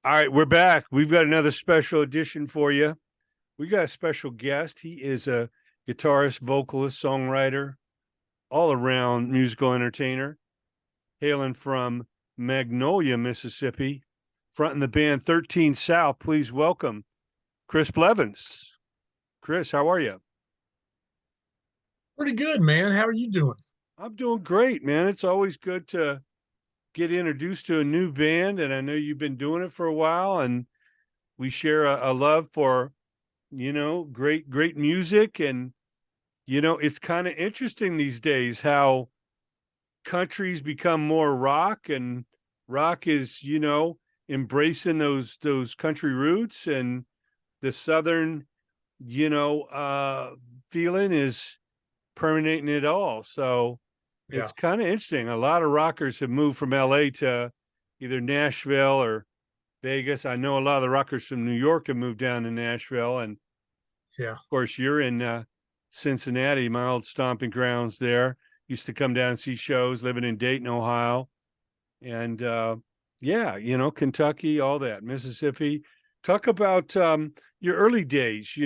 All right, we're back. We've got another special edition for you. We got a special guest. He is a guitarist, vocalist, songwriter, all around musical entertainer, hailing from Magnolia, Mississippi, fronting the band 13 South. Please welcome Chris Blevins. Chris, how are you? Pretty good, man. How are you doing? I'm doing great, man. It's always good to get introduced to a new band, and I know you've been doing it for a while, and we share a love for great music. And it's kind of interesting these days how countries become more rock, and rock is embracing those country roots, and the southern feeling is permeating it all. So Yeah. it's kind of interesting. A lot of rockers have moved from LA to either Nashville or Vegas. I know a lot of the rockers from New York have moved down to Nashville, and Yeah. of course, you're in Cincinnati, my old stomping grounds there. Used to come down and see shows, living in Dayton, Ohio. And Kentucky, all that, Mississippi. Talk about your early days,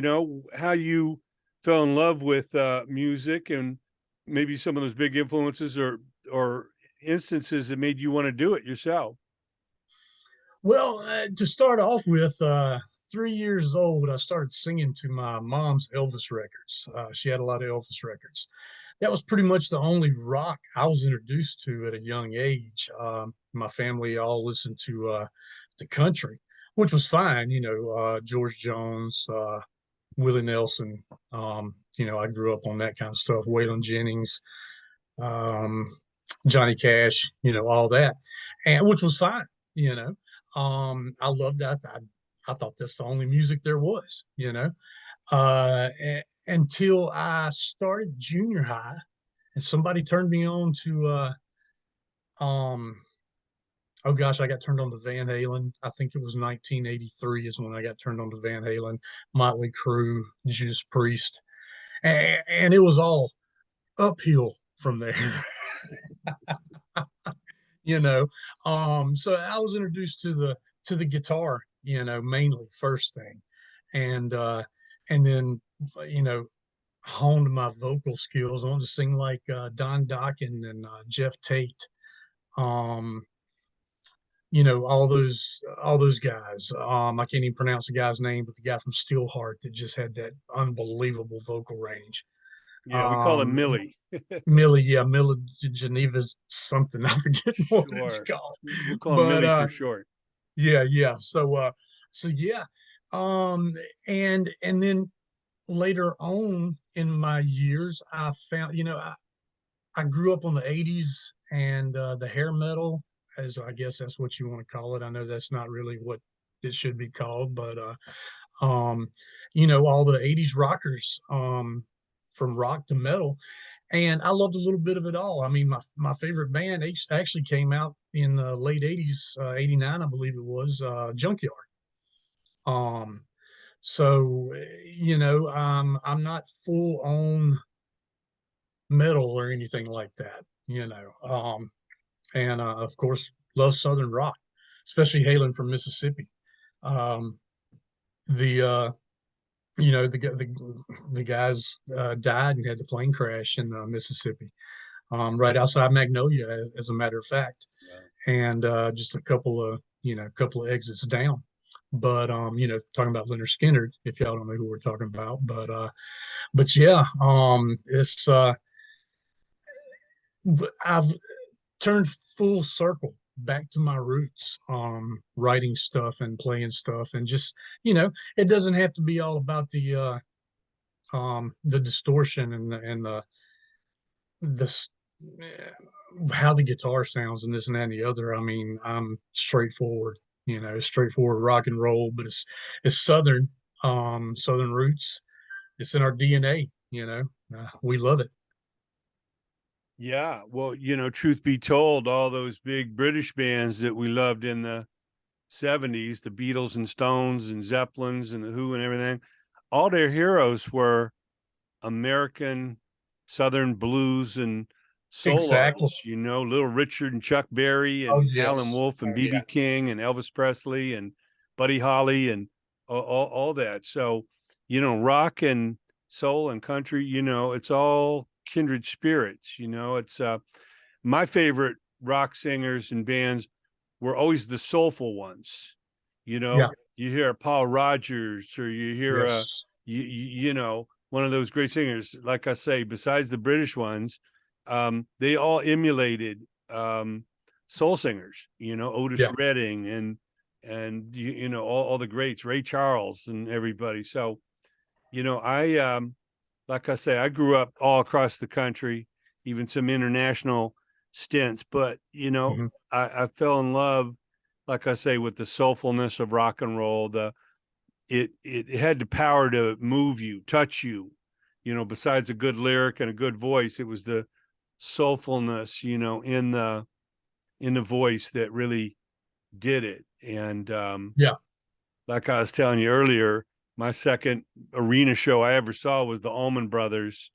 how you fell in love with music, and maybe some of those big influences or instances that made you want to do it yourself. Well, to start off with, 3 years old, I started singing to my mom's Elvis records. She had a lot of Elvis records. That was pretty much the only rock I was introduced to at a young age. My family all listened to the country, which was fine. George Jones, Willie Nelson. I grew up on that kind of stuff. Waylon Jennings, um, Johnny Cash. All that, and which was fine. You know, I loved that. I thought that's the only music there was. Until I started junior high, and somebody turned me on to um oh gosh, I got turned on to Van Halen. I think it was 1983 is when I got turned on to Van Halen, Motley Crue, Judas Priest, and it was all uphill from there. you know. So I was introduced to the guitar, mainly first thing, and then you know honed my vocal skills. I wanted to sing like Don Dokken and Jeff Tate. Um, all those guys. I can't even pronounce the guy's name, but the guy from Steelheart that just had that unbelievable vocal range. Yeah, we call him Um, Millie. Millie, yeah, Millie Geneva's something. I forget what it's Sure. called. We'll call him But Millie for short. yeah, yeah. So yeah. Um, and then later on in my years, I found, I grew up on the 80s and the hair metal, as I guess that's what you want to call it. I know that's not really what it should be called, but um, all the 80s rockers, from rock to metal. And I loved a little bit of it all. I mean, my favorite band actually came out in the late 80s, 89, I believe it was, Junkyard. Um, so, I'm not full on metal or anything like that. And of course, love Southern rock, especially hailing from Mississippi. Um, the the guys died and had the plane crash in Mississippi, right outside Magnolia, as a matter of fact, Wow. and just a couple of exits down. But talking about Leonard Skinner, if y'all don't know who we're talking about, but yeah, it's I've turned full circle back to my roots, writing stuff and playing stuff, and just it doesn't have to be all about the distortion and the how the guitar sounds and this and that and the other. I mean, I'm straightforward, straightforward rock and roll, but it's southern roots. It's in our DNA. We love it. Yeah, well, truth be told, all those big British bands that we loved in the 70s, the Beatles and Stones and Zeppelins and the Who and everything, all their heroes were American Southern blues and soul Exactly. artists, Little Richard and Chuck Berry Oh and Alan yes. Wolf and Oh yeah. BB King and Elvis Presley and Buddy Holly and all that. So, rock and soul and country, it's all kindred spirits. It's my favorite rock singers and bands were always the soulful ones. Yeah. You hear Paul Rogers, or you hear Yes. one of those great singers. Like I say, besides the British ones, they all emulated soul singers. Otis Yeah. Redding and all the greats, Ray Charles and everybody. So I like I say, I grew up all across the country, even some international stints. But Hmm. I fell in love, like I say, with the soulfulness of rock and roll. It had the power to move you, touch you. Besides a good lyric and a good voice, it was the soulfulness, in the voice that really did it. And Yeah. like I was telling you earlier, my second arena show I ever saw was the Allman Brothers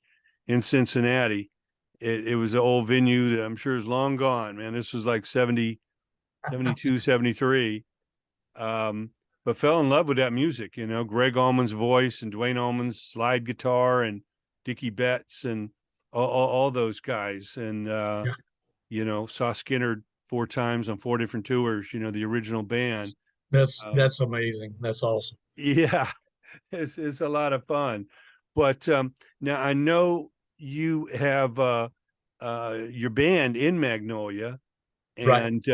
in Cincinnati. It was an old venue that I'm sure is long gone, man. This was like 70, 72, 73. But fell in love with that music, Greg Allman's voice and Dwayne Allman's slide guitar and Dickie Betts and all those guys. And, Yeah. saw Skinner 4 times on 4 different tours, the original band. Um, That's amazing. That's awesome. yeah, it's a lot of fun. But now I know you have your band in Magnolia, Right. and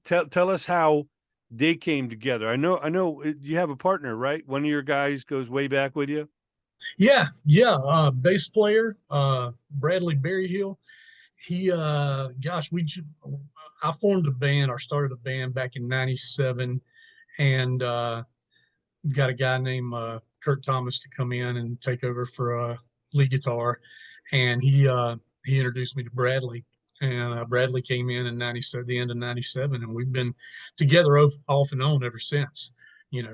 tell us how they came together. I know you have a partner, right? One of your guys goes way back with you. Yeah. Yeah. Bass player, Bradley Berryhill. He, gosh, I formed a band or started a band back in '97, and got a guy named Kurt Thomas to come in and take over for lead guitar, and he introduced me to Bradley, and Bradley came in '97, the end of '97, and we've been together off and on ever since.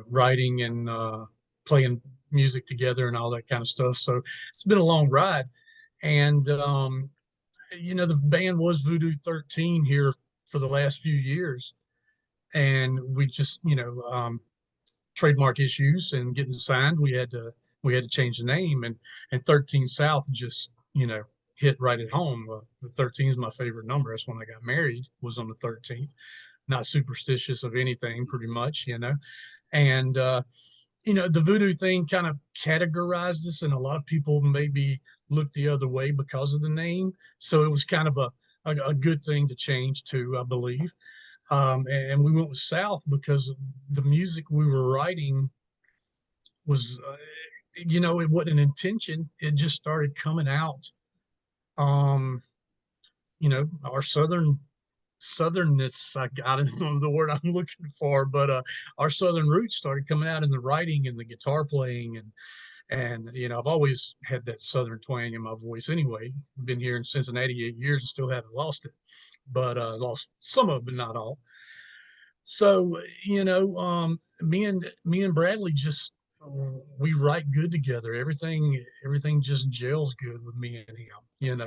Writing and playing music together and all that kind of stuff. So it's been a long ride, and the band was Voodoo 13 here for the last few years, and we just trademark issues and getting signed, we had to change the name, and 13 South just hit right at home. The 13 is my favorite number. That's when I got married, was on the 13th. Not superstitious of anything, pretty much, and the voodoo thing kind of categorized us, and a lot of people maybe looked the other way because of the name. So it was kind of a good thing to change to, I believe. And we went with South because the music we were writing was, it wasn't an intention. It just started coming out. Our southernness, I don't know the word I'm looking for, but our southern roots started coming out in the writing and the guitar playing, and I've always had that southern twang in my voice anyway. Been here in Cincinnati 8 years and still haven't lost it, but lost some of it, but not all. So me and Bradley just, we write good together. Everything just gels good with me and him.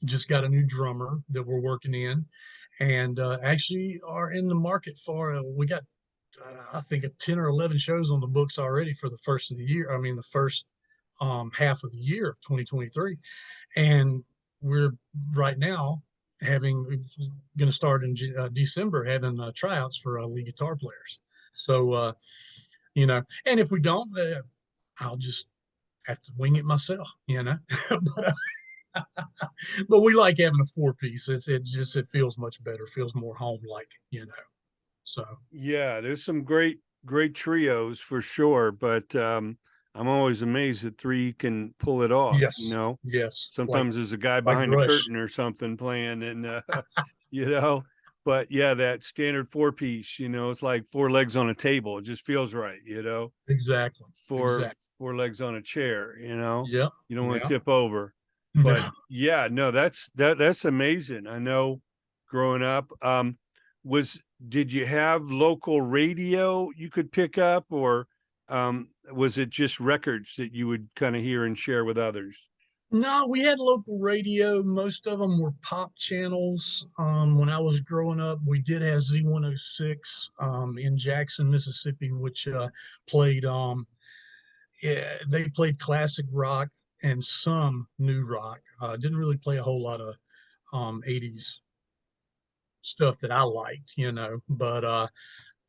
Just got a new drummer that we're working in, and actually are in the market for. We got I think 10 or 11 shows on the books already for the first of the year. I mean the first half of the year of 2023, and we're right now having going to start in December having tryouts for lead guitar players. So and if we don't, I'll just have to wing it myself. but, but we like having a 4 piece. It feels much better, feels more home like. So Yeah, there's some great trios for sure, but I'm always amazed that three can pull it off. yes, yes, Sometimes there's a guy like behind the Rush. curtain or something playing, and you know. But yeah, that standard 4 piece, it's like four legs on a table. It just feels right, Exactly, four exactly. four legs on a chair. Yep, You don't want yeah. to tip over. But No. yeah, no, that's amazing. I know growing up, was did you have local radio you could pick up, or was it just records that you would kind of hear and share with others? No, we had local radio. Most of them were pop channels. When I was growing up, we did have Z106 in Jackson, Mississippi, which played yeah, they played classic rock and some new rock. Didn't really play a whole lot of 80s stuff that I liked, but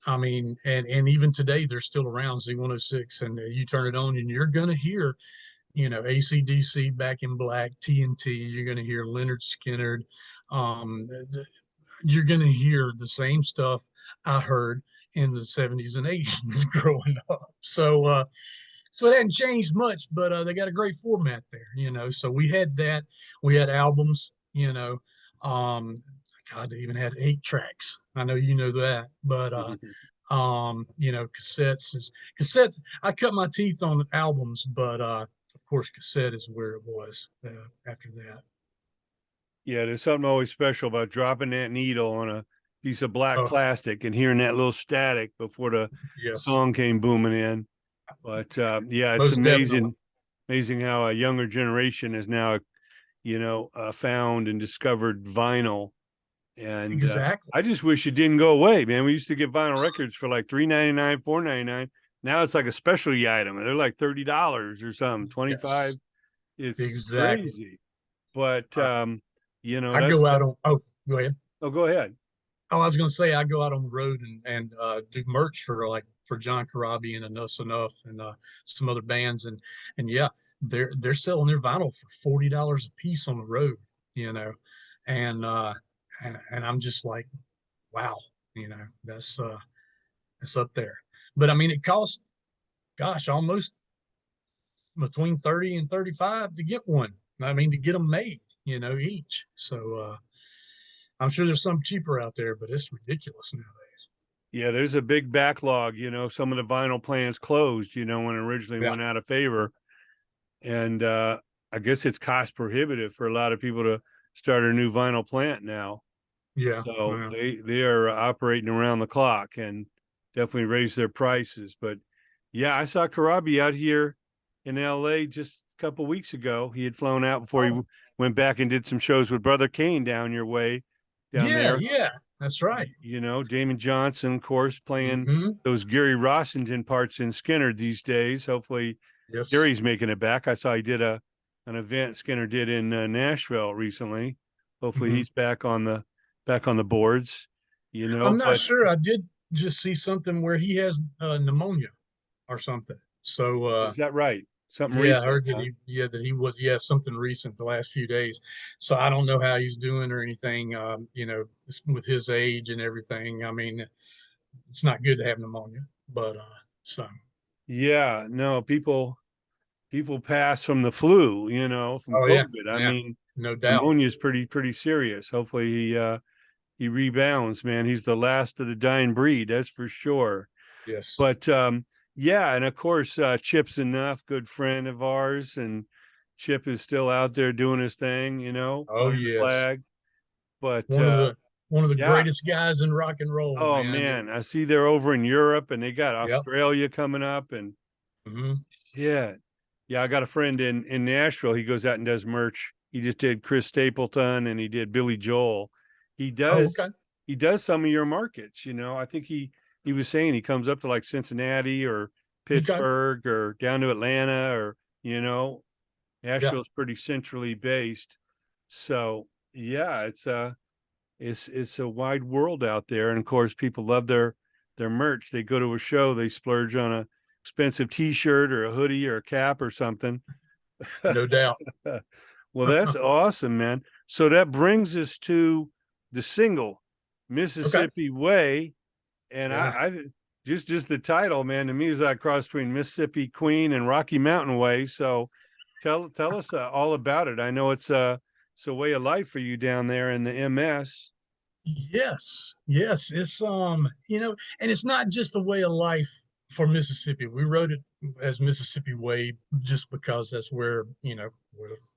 I mean, and even today they're still around, Z106, and you turn it on and you're gonna hear, AC/DC, Back in Black, TNT. You're gonna hear Leonard Skinner. You're gonna hear the same stuff I heard in the 70s and 80s growing up. So it hadn't changed much, but they got a great format there, So we had that. We had albums, Um, God, they even had 8 tracks. I know you know that, but cassettes. I cut my teeth on albums, but of course, cassette is where it was after that. Yeah, there's something always special about dropping that needle on a piece of black Oh, plastic and hearing that little static before the yes, song came booming in. But yeah, it's most definitely. amazing how a younger generation has now, found and discovered vinyl. And Exactly. I just wish it didn't go away, man. We used to get vinyl records for like $3.99, $4.99. Now it's like a specialty item. They're like $30 or something, 25. Yes, It's exactly. crazy. But I, I that's go the, out on. Oh, go ahead. oh, go ahead. Oh, I was going to say I go out on the road and do merch for John Corabi and Enough's Enough and some other bands and yeah, they're selling their vinyl for $40 a piece on the road, you know, and and I'm just like, wow, that's up there. But I mean, it costs, gosh, almost between 30 and 35 to get one. I mean, to get them made, each. So I'm sure there's some cheaper out there, but it's ridiculous nowadays. Yeah, there's a big backlog. Some of the vinyl plants closed, when it originally Yeah, went out of favor. And I guess it's cost prohibitive for a lot of people to start a new vinyl plant now. yeah, So yeah. they are operating around the clock and definitely raise their prices. But yeah, I saw Karabi out here in LA just a couple weeks ago. He had flown out before he Oh, went back and did some shows with Brother Kane down your way, down yeah, there. yeah. That's right. Damon Johnson, of course, playing Hmm. those Gary Rossington parts in Skinner these days. Hopefully, Yes. Gary's making it back. I saw he did an event Skinner did in Nashville recently. Hopefully, Hmm. he's back on the boards. I'm not But sure. I did just see something where he has pneumonia or something. So is that right? Something yeah, I recent, heard that huh? he was, yeah, something recent the last few days. So I don't know how he's doing or anything. With his age and everything. I mean, it's not good to have pneumonia, but so Yeah, no, people pass from the flu, from oh yeah, COVID. I yeah, mean, no doubt. pneumonia is pretty serious. Hopefully, he rebounds, man. He's the last of the dying breed, that's for sure. Yes. But yeah, and of course, Chip's enough, good friend of ours, and Chip is still out there doing his thing, Oh flying the yes. flag. But One of the one of the yeah, greatest guys in rock and roll, oh man. man, I see they're over in Europe and they got Yep. Australia coming up, and Hmm. yeah, yeah. I got a friend in Nashville. He goes out and does merch. He just did Chris Stapleton and he did Billy Joel. He Oh, does okay. he does some of your markets. I think he was saying he comes up to like Cincinnati or Okay. Pittsburgh or down to Atlanta, or Yeah. Nashville's pretty centrally based. So yeah, it's a wide world out there, and of course people love their merch. They go to a show, they splurge on a expensive T-shirt or a hoodie or a cap or something. No doubt. Well, that's awesome, man. So that brings us to the single Okay. Mississippi Way. And Yeah. I just the title, man, to me is like cross between Mississippi Queen and Rocky Mountain Way. So tell us all about it. I know it's a way of life for you down there in the MS. Yes. Yes. It's and it's not just a way of life for Mississippi. We wrote it as Mississippi Way just because that's where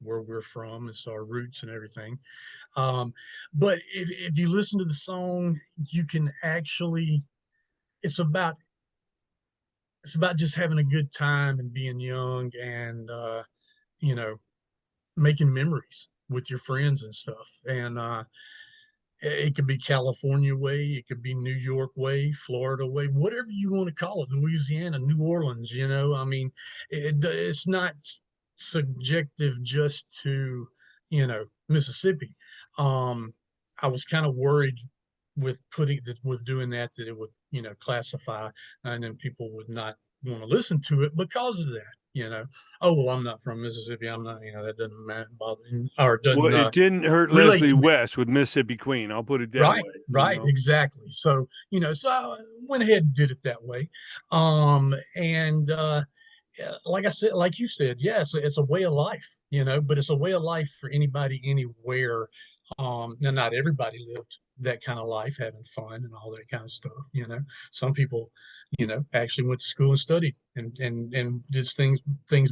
we're from. It's our roots and everything. Um, but if you listen to the song, you can actually it's about it's about just having a good time and being young and you know making memories with your friends and stuff. And it could be California way, it could be New York way, Florida way, whatever you want to call it, Louisiana, New Orleans, you know. I mean, it's not subjective just to, Mississippi. Um, I was kind of worried with doing that that it would, classify, and then people would not want to listen to it because of that. Oh well, I'm not from Mississippi. I'm not. That doesn't matter, bother or Well, doesn't it didn't hurt relate Leslie to me. West with Mississippi Queen. I'll put it that Right, way, you right, know. exactly. So, so I went ahead and did it that way. And yeah, like I said, like you said, yes, it's a way of life, but it's a way of life for anybody, anywhere. Now, not everybody lived that kind of life, having fun and all that kind of stuff. Some people, actually went to school and studied and did things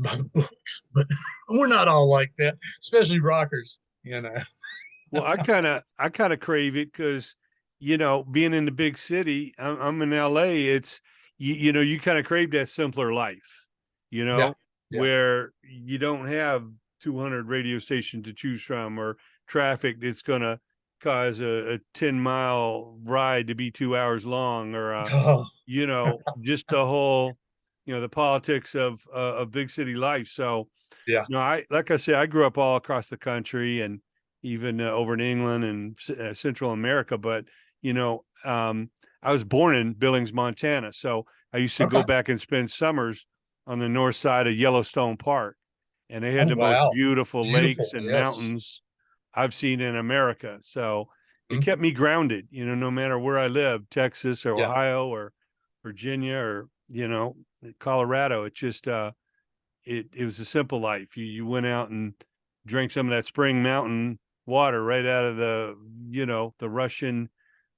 by the books, but we're not all like that, especially rockers. Well, I kind of crave it because, being in the big city, I'm in LA. It's you kind of crave that simpler life, Yeah, yeah. where you don't have 200 radio stations to choose from or traffic that's gonna cause a 10-mile ride to be 2 hours long, or Oh, just the whole, the politics of big city life. So, yeah. I like I said, I grew up all across the country and even over in England and Central America. But you know, um, I was born in Billings, Montana, so I used to go Okay. back and spend summers on the north side of Yellowstone Park, and they had Oh, the most wow. beautiful Beautiful. lakes and Yes. mountains I've seen in America. So it Mhm. kept me grounded, no matter where I lived, Texas or Yeah. Ohio or Virginia or Colorado. It just it was a simple life. You went out and drank some of that spring mountain water right out of the Russian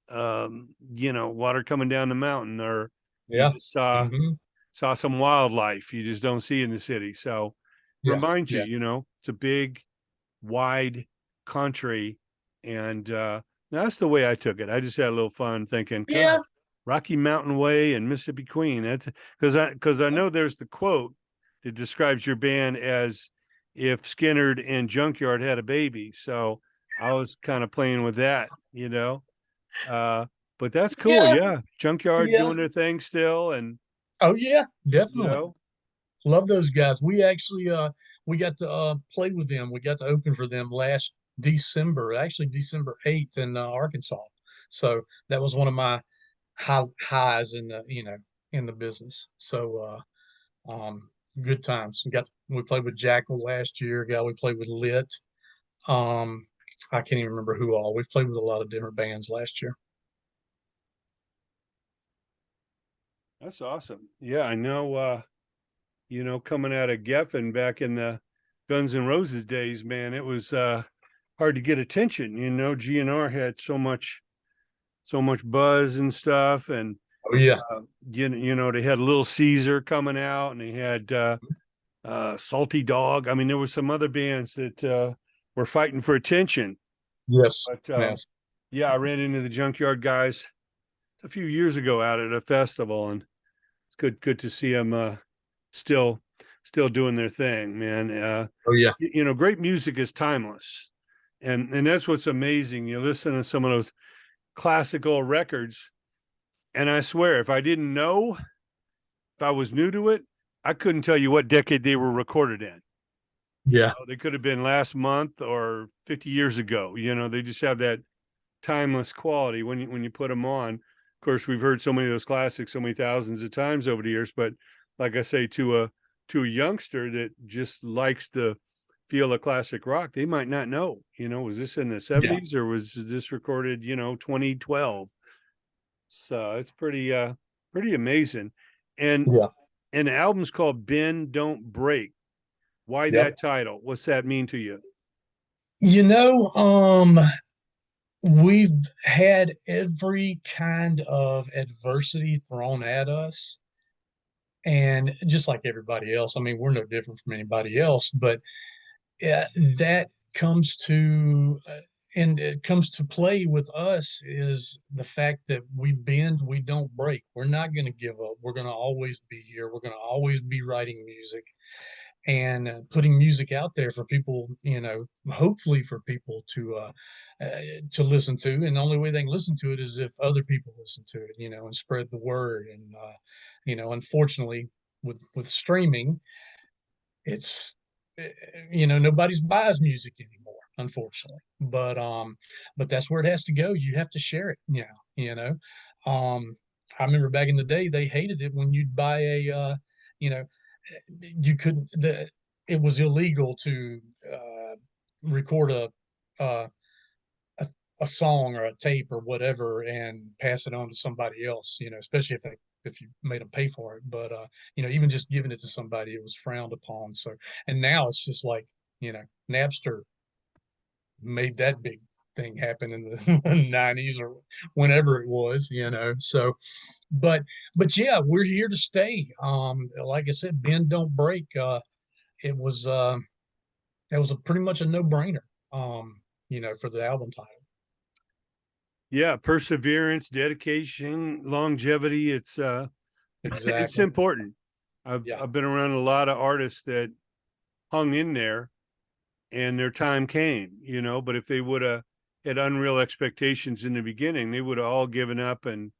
water coming down the mountain, or you Yeah. just saw some wildlife you just don't see in the city. So Yeah. remind you, Yeah. it's a big, wide country, and that's the way I took it. I just had a little fun thinking, Yeah. God, Rocky Mountain Way and Mississippi Queen. That's because I know there's the quote that describes your band as if Skinnerd and Junkyard had a baby. So I was kind of playing with that. Uh, but that's cool. Yeah. Yeah, Junkyard Yeah. doing their thing still, and Oh, yeah. you Definitely. know, Love those guys. We actually we got to play with them. We got to open for them last December, actually December 8th in Arkansas. So that was one of my highs in the business. So good times. We played with Jackal last year. We played with Lit. Um, I can't even remember who all. We've played with a lot of different bands last year. that's awesome. Yeah, I know. Coming out of Geffen back in the Guns N' Roses days, man, it was hard to get attention. GNR had so much buzz and stuff, and Oh yeah. they had Little Caesar coming out, and they had Salty Dog. I mean, there were some other bands that were fighting for attention. Yes. But Yes. yeah, I ran into the Junkyard guys a few years ago out at a festival, and it's good to see them still still doing their thing, man. Oh yeah. Great music is timeless, and that's what's amazing. You listen to some of those classical records, and I swear, if I was new to it, I couldn't tell you what decade they were recorded in. Yeah. They could have been last month or 50 years ago. They just have that timeless quality when you put them on. Of course, we've heard so many of those classics so many thousands of times over the years, but like I say, to a youngster that just likes the feel of classic rock, they might not know. Was this in the Yeah. 70s or was this recorded 2012? So it's pretty amazing. And Yeah. and the album's called Bend Don't Break. Why Yep. that title? What's that mean to you? You know, um, we've had every kind of adversity thrown at us. And just like everybody else, I mean, we're no different from anybody else, but uh, that comes to, and it comes to play with us is the fact that we bend, we don't break. We're not going to give up. We're going to always be here. We're going to always be writing music. and putting music out there for people, hopefully for people to listen to. And the only way they can listen to it is if other people listen to it, and spread the word. And unfortunately, with streaming, it's nobody's buys music anymore, unfortunately. But that's where it has to go. You have to share it. you know. Um, I remember back in the day they hated it when you'd buy you know, you couldn't the it was illegal to record uh, a a song or a tape or whatever and pass it on to somebody else, especially if you made them pay for it. But even just giving it to somebody, it was frowned upon. So, and now it's just like, Napster made that big thing happen in the 90s or whenever it was, So, but yeah, we're here to stay. Like I said, bend don't break. It was that was pretty much a no-brainer, for the album title. Yeah, perseverance, dedication, longevity. It's Exactly. important. Yeah. I've been around a lot of artists that hung in there and their time came, but if they would have had unreal expectations in the beginning, they would have all given up and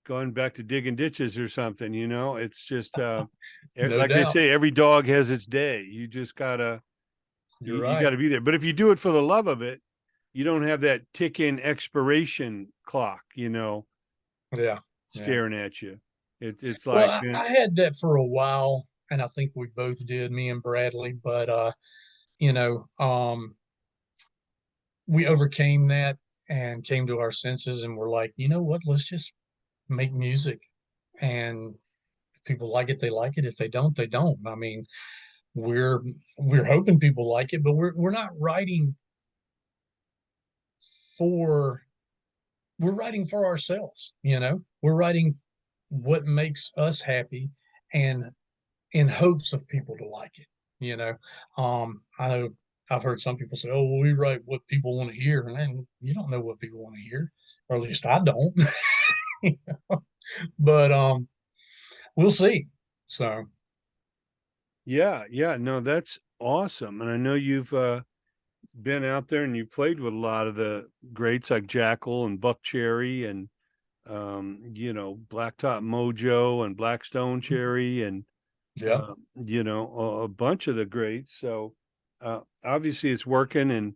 gone back to digging ditches or something, It's just No like they doubt. say, every dog has its day. You just gotta You're you right. gotta be there. But if you do it for the love of it, you don't have that tick-in expiration clock, Yeah. Yeah. staring at you. It's Well, like, I had that for a while, and I think we both did, me and Bradley, but you know, um, we overcame that and came to our senses and we're like, you know what, let's just make music. And if people like it, they like it. If they don't, they don't. I mean, we're we're hoping people like it, but we're not writing for we're writing for ourselves, We're writing what makes us happy and in hopes of people to like it, you know. I know I've heard some people say, "Oh, well, we write what people want to hear," and you don't know what people want to hear, or at least I don't. But we'll see. So yeah, no, that's awesome. And I know you've been out there and you played with a lot of the greats like Jackal and Buck Cherry and Blacktop Mojo and Blackstone Cherry and yeah, a bunch of the greats. So obviously it's working and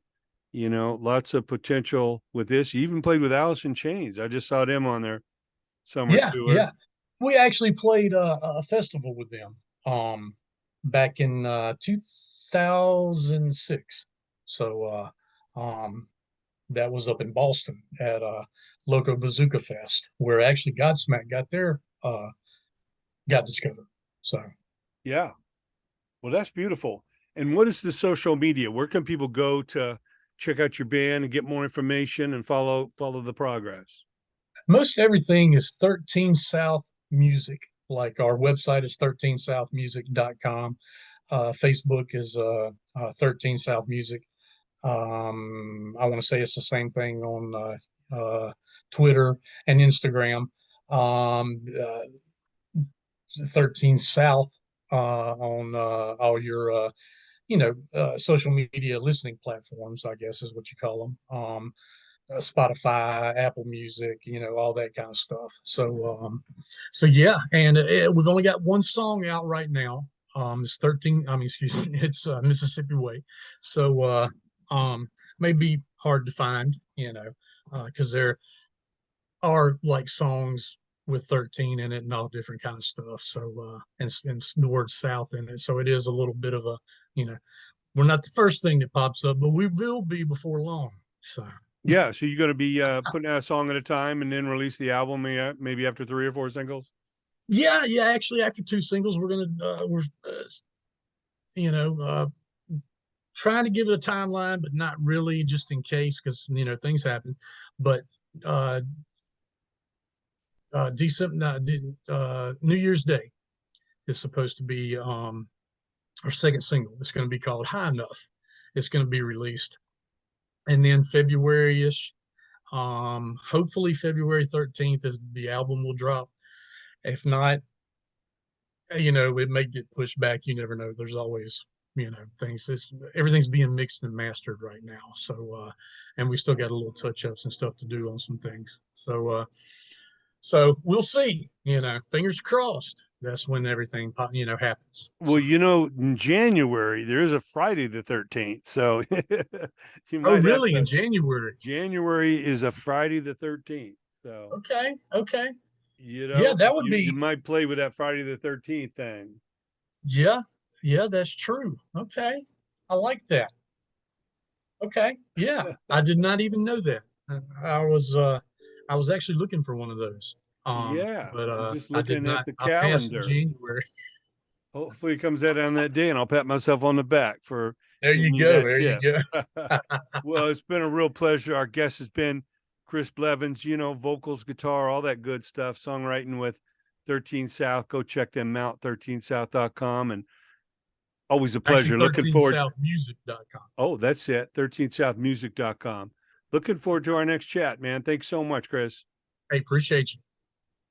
lots of potential with this. You even played with Alice in Chains. I just saw them on their summer yeah, tour. yeah. We actually played a festival with them back in 2006. So that was up in Boston at Loco Bazooka Fest, where actually Godsmack got discovered. So Yeah. Well, that's beautiful. And what is the social media? Where can people go to check out your band and get more information and follow the progress? most everything is 13 South Music. Like our website is 13southmusic.com. Facebook is 13 South Music. I want to say it's the same thing on Twitter and Instagram. Um, uh, 13 South on all your social media listening platforms, I guess is what you call them. Spotify, Apple Music, all that kind of stuff. So yeah, and we've only got one song out right now. It's 13. I mean, excuse me, it's Mississippi Way. So may be hard to find, because there are like songs with 13 in it and all different kind of stuff. So and the word South in it. So it is a little bit of a, you know, we're not the first thing that pops up, but we will be before long. So. Yeah, so you're going to be putting out a song at a time and then release the album maybe after 3 or 4 singles. Yeah, yeah. Actually, after two singles, we're you know uh, trying to give it a timeline, but not really, just in case, because things happen. But uh, December, New Year's Day is supposed to be our second single. It's going to be called High Enough. It's going to be released, and then February ish. Hopefully February 13th is the album will drop. If not, it may get pushed back. You never know. There's always, things. Everything's being mixed and mastered right now. So, and we still got a little touch ups and stuff to do on some things. So we'll see. Fingers crossed. That's when everything, happens. Well, So, in January there is a Friday the 13th, so you oh, might have really? In to. January? January is a Friday the 13th, so Okay. Okay. Yeah, that would you be. might play with that Friday the 13th thing. Yeah. Yeah, that's true. Okay. I like that. Okay. Yeah. I did not even know that. I was actually looking for one of those. Yeah, But I'm just I did looking at not. the I passed calendar. January. Hopefully it comes out on that day, and I'll pat myself on the back for There you giving you go. that There you tip. go. Well, it's been a real pleasure. Our guest has been Chris Blevins, vocals, guitar, all that good stuff, songwriting with 13 South. Go check them out, 13south.com. And always a Actually, pleasure. Looking forward. 13southmusic.com. Oh, that's it, 13southmusic.com. Looking forward to our next chat, man. Thanks so much, Chris. Hey, appreciate you.